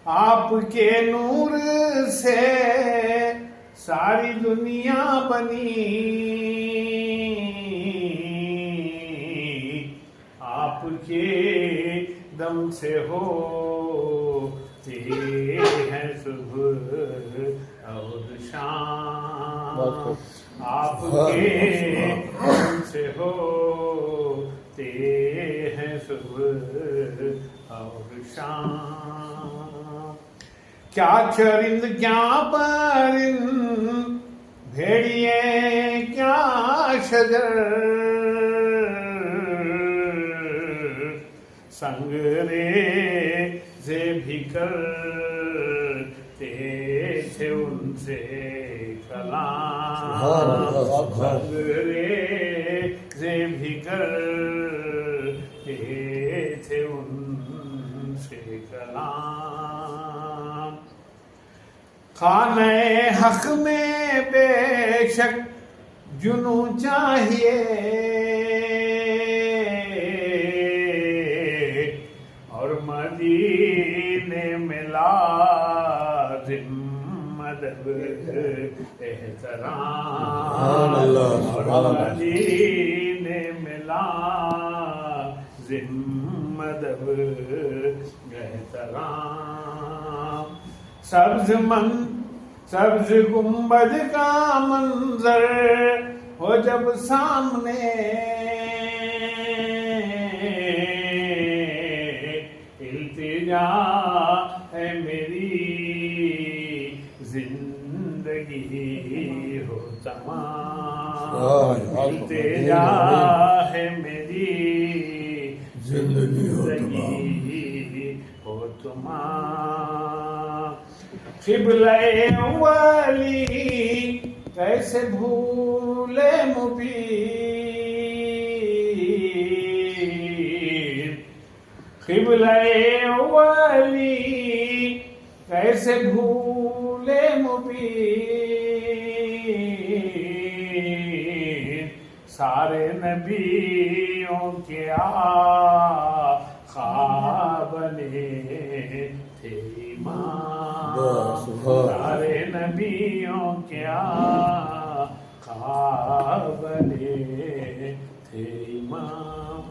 آپ کے نور سے ساری دنیا بنی، آپ کے دم سے ہوتے ہیں صبح اور شام، آپ کے دم سے ہوتے ہیں صبح اور شام۔ کیا چرند کیا پرند، بھیڑیے کیا شجر، سنگ ریزے بھی کرتے تھے ان سے کلام، سنگ ریزے بھی کرتے تھے ان سے کلام۔ خانہ حق میں بے شک جنوں چاہیے، اور مدینے میں لازم ادب احترام، اور مدینے میں لازم ادب احترام۔ سبز گنبد کا منظر ہو جب سامنے، التجا ہے میری زندگی ہو تمام، التجا ہے میری زندگی ہو تمام۔ قبلہ اولی کیسے بھولے مبین، قبلہ اولی کیسے بھولے مبین، سارے نبیوں کے آقا بنے تھے امام، سارے نبیوں کے آقا بنے تھے امام۔